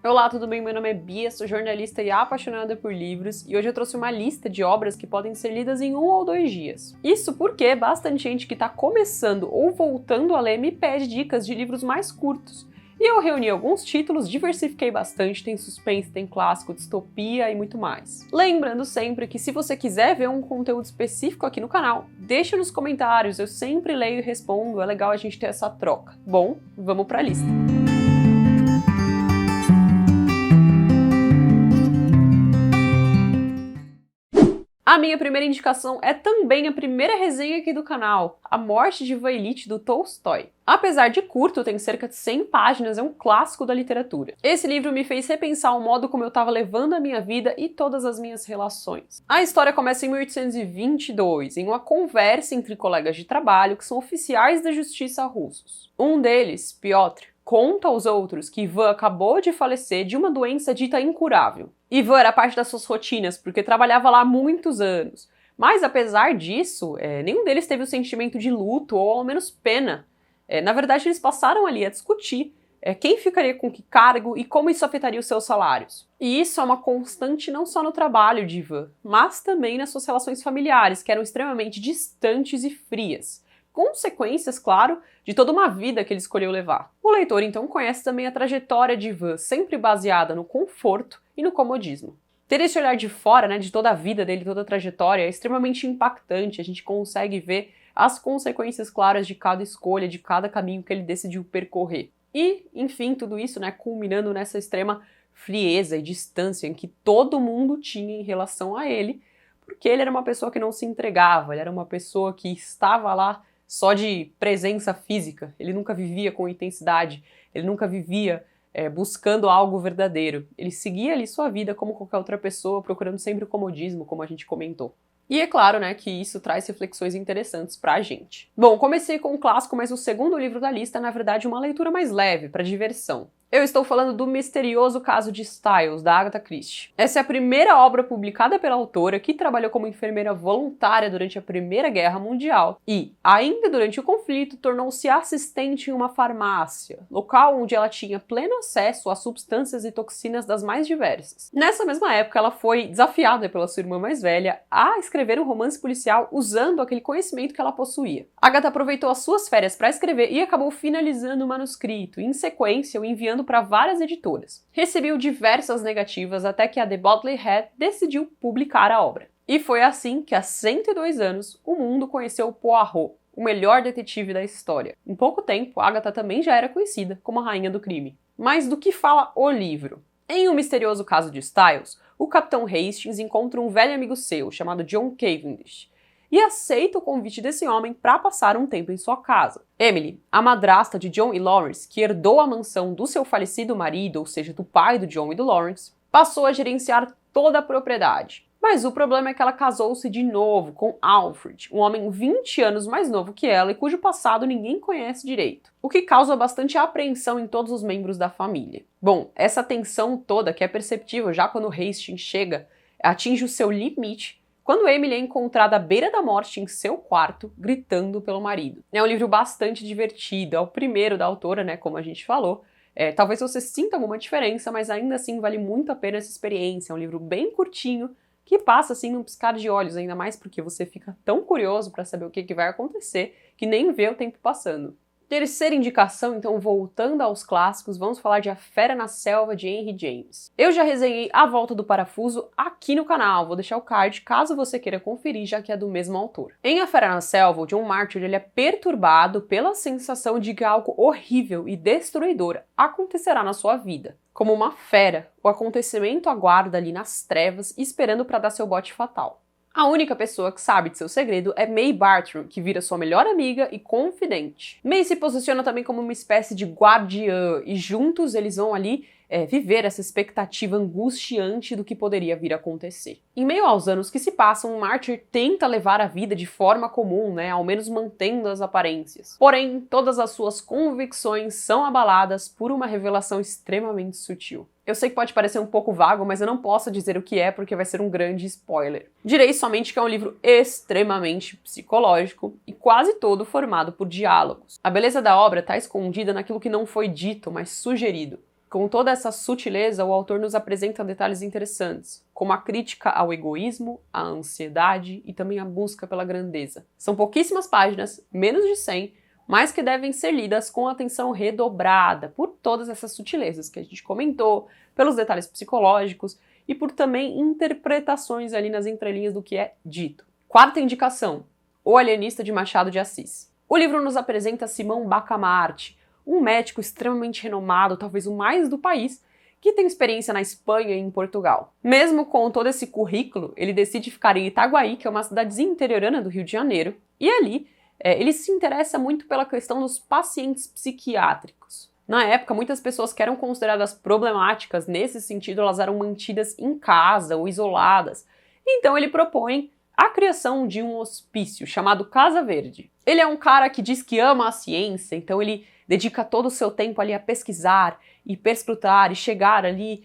Olá, tudo bem? Meu nome é Bia, sou jornalista e apaixonada por livros, e hoje eu trouxe uma lista de obras que podem ser lidas em 1 ou 2 dias. Isso porque bastante gente que está começando ou voltando a ler me pede dicas de livros mais curtos. E eu reuni alguns títulos, diversifiquei bastante, tem suspense, tem clássico, distopia e muito mais. Lembrando sempre que se você quiser ver um conteúdo específico aqui no canal, deixa nos comentários, eu sempre leio e respondo, é legal a gente ter essa troca. Bom, vamos para a lista. A minha primeira indicação é também a primeira resenha aqui do canal, A Morte de Ivan Ilitch, do Tolstói. Apesar de curto, tem cerca de 100 páginas, é um clássico da literatura. Esse livro me fez repensar o modo como eu estava levando a minha vida e todas as minhas relações. A história começa em 1822, em uma conversa entre colegas de trabalho que são oficiais da justiça russos. Um deles, Piotr, conta aos outros que Ivan acabou de falecer de uma doença dita incurável. Ivan era parte das suas rotinas, porque trabalhava lá há muitos anos. Mas, apesar disso, nenhum deles teve o sentimento de luto, ou ao menos pena. Na verdade, eles passaram ali a discutir quem ficaria com que cargo e como isso afetaria os seus salários. E isso é uma constante não só no trabalho de Ivan, mas também nas suas relações familiares, que eram extremamente distantes e frias. Consequências, claro, de toda uma vida que ele escolheu levar. O leitor, então, conhece também a trajetória de Ivan, sempre baseada no conforto e no comodismo. Ter esse olhar de fora, de toda a vida dele, toda a trajetória, é extremamente impactante. A gente consegue ver as consequências claras de cada escolha, de cada caminho que ele decidiu percorrer. E, enfim, tudo isso, culminando nessa extrema frieza e distância em que todo mundo tinha em relação a ele, porque ele era uma pessoa que não se entregava, ele era uma pessoa que estava lá só de presença física, ele nunca vivia com intensidade, ele nunca vivia buscando algo verdadeiro. Ele seguia ali sua vida como qualquer outra pessoa, procurando sempre o comodismo, como a gente comentou. E é claro, que isso traz reflexões interessantes pra gente. Bom, comecei com um clássico, mas o segundo livro da lista é, na verdade, uma leitura mais leve, para diversão. Eu estou falando do Misterioso Caso de Styles, da Agatha Christie. Essa é a primeira obra publicada pela autora, que trabalhou como enfermeira voluntária durante a Primeira Guerra Mundial e, ainda durante o conflito, tornou-se assistente em uma farmácia, local onde ela tinha pleno acesso a substâncias e toxinas das mais diversas. Nessa mesma época, ela foi desafiada pela sua irmã mais velha a escrever um romance policial usando aquele conhecimento que ela possuía. Agatha aproveitou as suas férias para escrever e acabou finalizando o manuscrito, e, em sequência, o enviando para várias editoras. Recebeu diversas negativas até que a The Bodley Head decidiu publicar a obra. E foi assim que, há 102 anos, o mundo conheceu Poirot, o melhor detetive da história. Em pouco tempo, Agatha também já era conhecida como a rainha do crime. Mas do que fala o livro? Em O Misterioso Caso de Styles, o Capitão Hastings encontra um velho amigo seu, chamado John Cavendish, e aceita o convite desse homem para passar um tempo em sua casa. Emily, a madrasta de John e Lawrence, que herdou a mansão do seu falecido marido, ou seja, do pai do John e do Lawrence, passou a gerenciar toda a propriedade. Mas o problema é que ela casou-se de novo com Alfred, um homem 20 anos mais novo que ela e cujo passado ninguém conhece direito, o que causa bastante apreensão em todos os membros da família. Bom, essa tensão toda, que é perceptível já quando Hastings chega, atinge o seu limite quando Emily é encontrada à beira da morte em seu quarto, gritando pelo marido. É um livro bastante divertido, é o primeiro da autora, como a gente falou. Talvez você sinta alguma diferença, mas ainda assim vale muito a pena essa experiência. É um livro bem curtinho, que passa assim num piscar de olhos, ainda mais porque você fica tão curioso para saber o que vai acontecer, que nem vê o tempo passando. Terceira indicação, então, voltando aos clássicos, vamos falar de A Fera na Selva, de Henry James. Eu já resenhei A Volta do Parafuso aqui no canal, vou deixar o card caso você queira conferir, já que é do mesmo autor. Em A Fera na Selva, o John Marcher ele é perturbado pela sensação de que algo horrível e destruidor acontecerá na sua vida. Como uma fera, o acontecimento aguarda ali nas trevas, esperando para dar seu bote fatal. A única pessoa que sabe de seu segredo é May Bartram, que vira sua melhor amiga e confidente. May se posiciona também como uma espécie de guardiã, e juntos eles vão ali viver essa expectativa angustiante do que poderia vir a acontecer. Em meio aos anos que se passam, Marcher tenta levar a vida de forma comum, ao menos mantendo as aparências. Porém, todas as suas convicções são abaladas por uma revelação extremamente sutil. Eu sei que pode parecer um pouco vago, mas eu não posso dizer o que é porque vai ser um grande spoiler. Direi somente que é um livro extremamente psicológico e quase todo formado por diálogos. A beleza da obra está escondida naquilo que não foi dito, mas sugerido. Com toda essa sutileza, o autor nos apresenta detalhes interessantes, como a crítica ao egoísmo, à ansiedade e também a busca pela grandeza. São pouquíssimas páginas, menos de 100, mas que devem ser lidas com atenção redobrada por todas essas sutilezas que a gente comentou, pelos detalhes psicológicos e por também interpretações ali nas entrelinhas do que é dito. Quarta indicação, O Alienista de Machado de Assis. O livro nos apresenta Simão Bacamarte, um médico extremamente renomado, talvez o mais do país, que tem experiência na Espanha e em Portugal. Mesmo com todo esse currículo, ele decide ficar em Itaguaí, que é uma cidadezinha interiorana do Rio de Janeiro, e ali ele se interessa muito pela questão dos pacientes psiquiátricos. Na época, muitas pessoas que eram consideradas problemáticas nesse sentido, elas eram mantidas em casa ou isoladas. Então ele propõe a criação de um hospício chamado Casa Verde. Ele é um cara que diz que ama a ciência, então ele dedica todo o seu tempo ali a pesquisar e perscrutar e chegar ali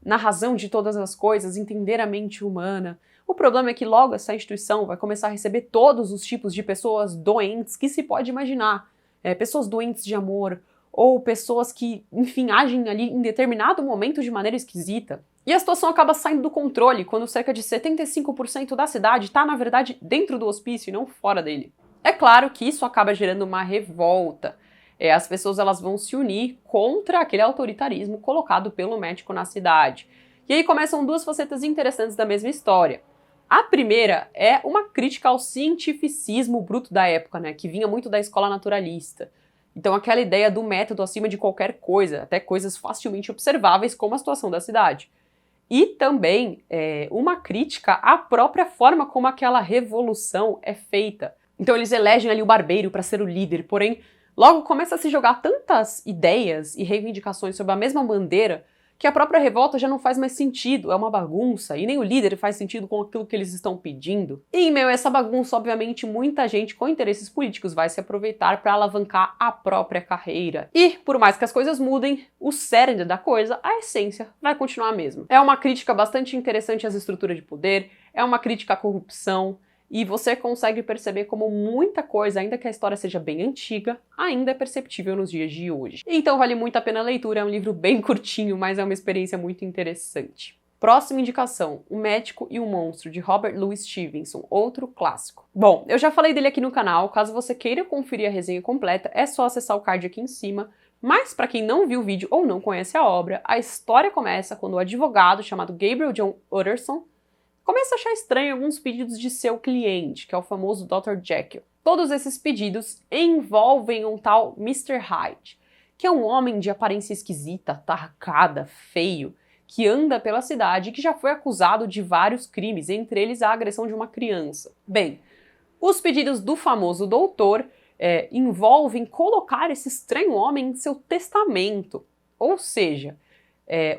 na razão de todas as coisas, entender a mente humana. O problema é que logo essa instituição vai começar a receber todos os tipos de pessoas doentes que se pode imaginar. Pessoas doentes de amor, ou pessoas que, enfim, agem ali em determinado momento de maneira esquisita. E a situação acaba saindo do controle quando cerca de 75% da cidade está, na verdade, dentro do hospício e não fora dele. É claro que isso acaba gerando uma revolta. As pessoas elas vão se unir contra aquele autoritarismo colocado pelo médico na cidade. E aí começam duas facetas interessantes da mesma história. A primeira é uma crítica ao cientificismo bruto da época, né, que vinha muito da escola naturalista. Então aquela ideia do método acima de qualquer coisa, até coisas facilmente observáveis como a situação da cidade. E também uma crítica à própria forma como aquela revolução é feita. Então eles elegem ali o barbeiro para ser o líder, porém logo começa a se jogar tantas ideias e reivindicações sobre a mesma bandeira que a própria revolta já não faz mais sentido, é uma bagunça, e nem o líder faz sentido com aquilo que eles estão pedindo. E em meio a essa bagunça, obviamente, muita gente com interesses políticos vai se aproveitar para alavancar a própria carreira. E, por mais que as coisas mudem, o cerne da coisa, a essência, vai continuar a mesma. É uma crítica bastante interessante às estruturas de poder, é uma crítica à corrupção, e você consegue perceber como muita coisa, ainda que a história seja bem antiga, ainda é perceptível nos dias de hoje. Então vale muito a pena a leitura, é um livro bem curtinho, mas é uma experiência muito interessante. Próxima indicação, O Médico e o Monstro, de Robert Louis Stevenson, outro clássico. Bom, eu já falei dele aqui no canal, caso você queira conferir a resenha completa, é só acessar o card aqui em cima, mas para quem não viu o vídeo ou não conhece a obra, a história começa quando o advogado chamado Gabriel John Utterson começa a achar estranho alguns pedidos de seu cliente, que é o famoso Dr. Jekyll. Todos esses pedidos envolvem um tal Mr. Hyde, que é um homem de aparência esquisita, tarracada, feio, que anda pela cidade e que já foi acusado de vários crimes, entre eles a agressão de uma criança. Bem, os pedidos do famoso doutor envolvem colocar esse estranho homem em seu testamento, ou seja,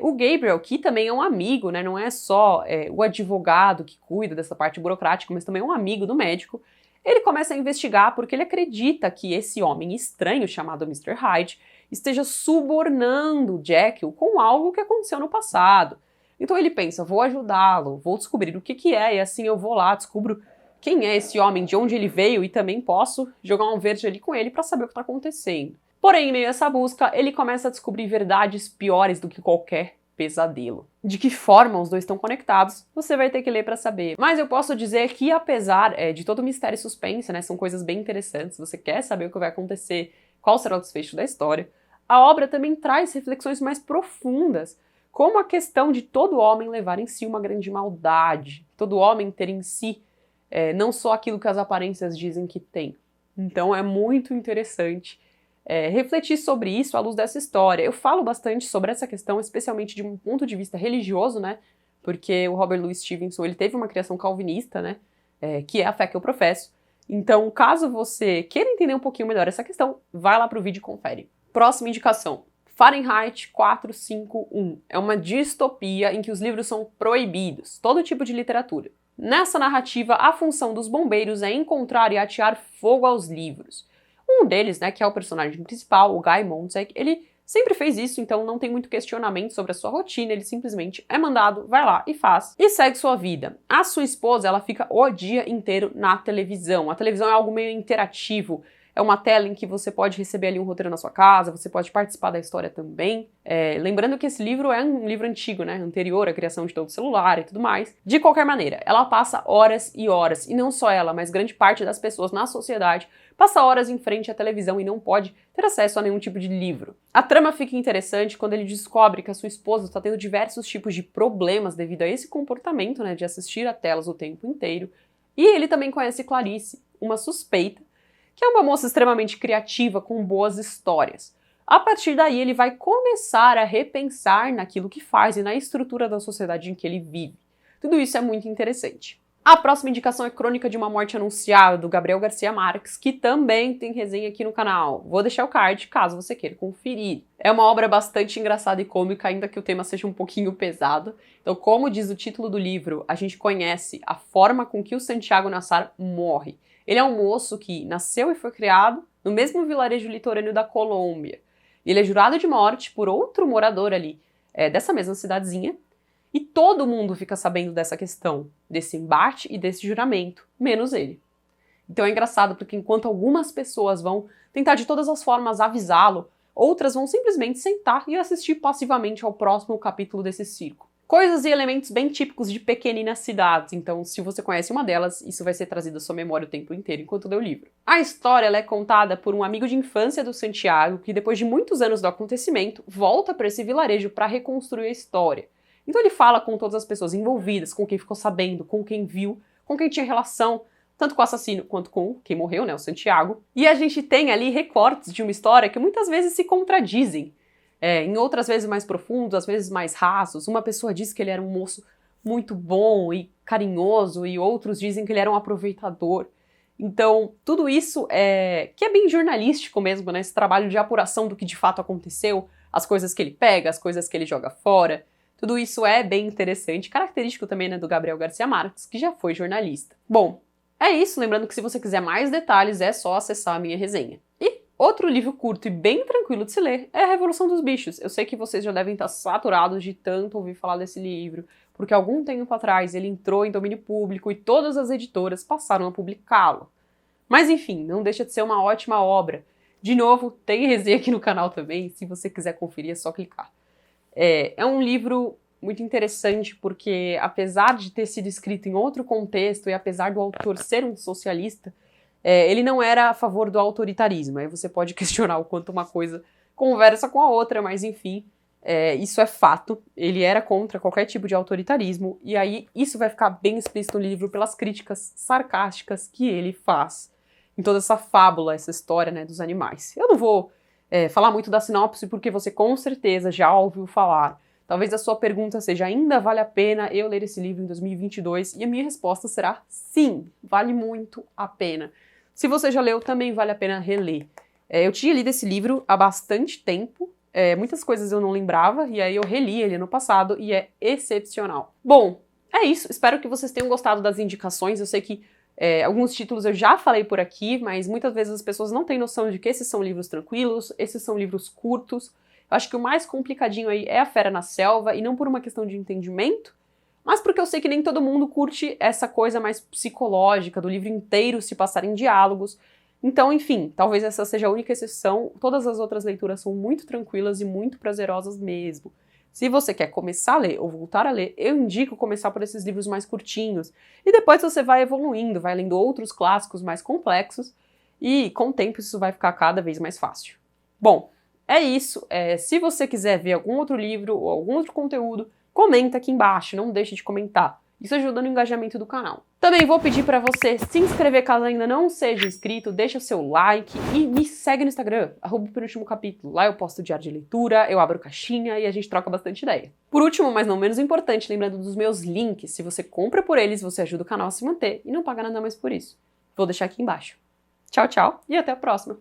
o Gabriel, que também é um amigo, né, não é só o advogado que cuida dessa parte burocrática, mas também é um amigo do médico, ele começa a investigar porque ele acredita que esse homem estranho, chamado Mr. Hyde, esteja subornando Jekyll com algo que aconteceu no passado. Então ele pensa, vou ajudá-lo, vou descobrir o que é, e assim eu vou lá, descubro quem é esse homem, de onde ele veio, e também posso jogar um verde ali com ele para saber o que está acontecendo. Porém, em meio a essa busca, ele começa a descobrir verdades piores do que qualquer pesadelo. De que forma os dois estão conectados, você vai ter que ler para saber. Mas eu posso dizer que, apesar de todo o mistério e suspense, né, são coisas bem interessantes, você quer saber o que vai acontecer, qual será o desfecho da história, a obra também traz reflexões mais profundas, como a questão de todo homem levar em si uma grande maldade, todo homem ter em si não só aquilo que as aparências dizem que tem. Então é muito interessante refletir sobre isso à luz dessa história. Eu falo bastante sobre essa questão, especialmente de um ponto de vista religioso, né? Porque o Robert Louis Stevenson, ele teve uma criação calvinista, né? Que é a fé que eu professo. Então, caso você queira entender um pouquinho melhor essa questão, vai lá pro vídeo e confere. Próxima indicação. Fahrenheit 451. É uma distopia em que os livros são proibidos, todo tipo de literatura. Nessa narrativa, a função dos bombeiros é encontrar e atear fogo aos livros. Um deles, né, que é o personagem principal, o Guy Montag, ele sempre fez isso, então não tem muito questionamento sobre a sua rotina, ele simplesmente é mandado, vai lá e faz, e segue sua vida. A sua esposa, ela fica o dia inteiro na televisão. A televisão é algo meio interativo, É uma tela em que você pode receber ali um roteiro na sua casa, você pode participar da história também. Lembrando que esse livro é um livro antigo, né? Anterior à criação de todo o celular e tudo mais. De qualquer maneira, ela passa horas e horas, e não só ela, mas grande parte das pessoas na sociedade passa horas em frente à televisão e não pode ter acesso a nenhum tipo de livro. A trama fica interessante quando ele descobre que a sua esposa está tendo diversos tipos de problemas devido a esse comportamento, né, de assistir a telas o tempo inteiro. E ele também conhece Clarice, uma suspeita, que é uma moça extremamente criativa, com boas histórias. A partir daí, ele vai começar a repensar naquilo que faz e na estrutura da sociedade em que ele vive. Tudo isso é muito interessante. A próxima indicação é Crônica de uma Morte Anunciada, do Gabriel Garcia Marques, que também tem resenha aqui no canal. Vou deixar o card caso você queira conferir. É uma obra bastante engraçada e cômica, ainda que o tema seja um pouquinho pesado. Então, como diz o título do livro, a gente conhece a forma com que o Santiago Nassar morre. Ele é um moço que nasceu e foi criado no mesmo vilarejo litorâneo da Colômbia. Ele é jurado de morte por outro morador ali, dessa mesma cidadezinha, e todo mundo fica sabendo dessa questão, desse embate e desse juramento, menos ele. Então é engraçado porque enquanto algumas pessoas vão tentar de todas as formas avisá-lo, outras vão simplesmente sentar e assistir passivamente ao próximo capítulo desse circo. Coisas e elementos bem típicos de pequeninas cidades, então se você conhece uma delas, isso vai ser trazido à sua memória o tempo inteiro enquanto lê o livro. A história ela é contada por um amigo de infância do Santiago, que depois de muitos anos do acontecimento, volta para esse vilarejo para reconstruir a história. Então ele fala com todas as pessoas envolvidas, com quem ficou sabendo, com quem viu, com quem tinha relação, tanto com o assassino quanto com quem morreu, né, o Santiago. E a gente tem ali recortes de uma história que muitas vezes se contradizem. Em outras vezes mais profundos, às vezes mais rasos. Uma pessoa diz que ele era um moço muito bom e carinhoso, e outros dizem que ele era um aproveitador. Então, tudo isso que é bem jornalístico mesmo, né, esse trabalho de apuração do que de fato aconteceu, as coisas que ele pega, as coisas que ele joga fora. Tudo isso é bem interessante, característico também, né, do Gabriel Garcia Marques, que já foi jornalista. Bom, é isso, lembrando que se você quiser mais detalhes é só acessar a minha resenha. E outro livro curto e bem tranquilo de se ler é A Revolução dos Bichos. Eu sei que vocês já devem estar saturados de tanto ouvir falar desse livro, porque algum tempo atrás ele entrou em domínio público e todas as editoras passaram a publicá-lo. Mas enfim, não deixa de ser uma ótima obra. De novo, tem resenha aqui no canal também, se você quiser conferir é só clicar. É um livro muito interessante porque, apesar de ter sido escrito em outro contexto e apesar do autor ser um socialista, ele não era a favor do autoritarismo. Aí você pode questionar o quanto uma coisa conversa com a outra, mas enfim, isso é fato. Ele era contra qualquer tipo de autoritarismo, e aí isso vai ficar bem explícito no livro pelas críticas sarcásticas que ele faz em toda essa fábula, essa história, né, dos animais. Eu não vou falar muito da sinopse, porque você com certeza já ouviu falar. Talvez a sua pergunta seja, ainda vale a pena eu ler esse livro em 2022? E a minha resposta será sim, vale muito a pena. Se você já leu, também vale a pena reler. Eu tinha lido esse livro há bastante tempo, muitas coisas eu não lembrava, e aí eu reli ele no passado, e é excepcional. Bom, é isso, espero que vocês tenham gostado das indicações. Eu sei que alguns títulos eu já falei por aqui, mas muitas vezes as pessoas não têm noção de que esses são livros tranquilos, esses são livros curtos. Eu acho que o mais complicadinho aí é A Fera na Selva, e não por uma questão de entendimento, mas porque eu sei que nem todo mundo curte essa coisa mais psicológica, do livro inteiro se passar em diálogos. Então, enfim, talvez essa seja a única exceção. Todas as outras leituras são muito tranquilas e muito prazerosas mesmo. Se você quer começar a ler ou voltar a ler, eu indico começar por esses livros mais curtinhos. E depois você vai evoluindo, vai lendo outros clássicos mais complexos, e com o tempo isso vai ficar cada vez mais fácil. Bom, é isso. Se você quiser ver algum outro livro ou algum outro conteúdo, comenta aqui embaixo, não deixe de comentar. Isso ajuda no engajamento do canal. Também vou pedir para você se inscrever caso ainda não seja inscrito, deixa o seu like e me segue no Instagram, @penultimocapítulo. Lá eu posto diário de leitura, eu abro caixinha e a gente troca bastante ideia. Por último, mas não menos importante, lembrando dos meus links. Se você compra por eles, você ajuda o canal a se manter e não paga nada mais por isso. Vou deixar aqui embaixo. Tchau, tchau e até a próxima!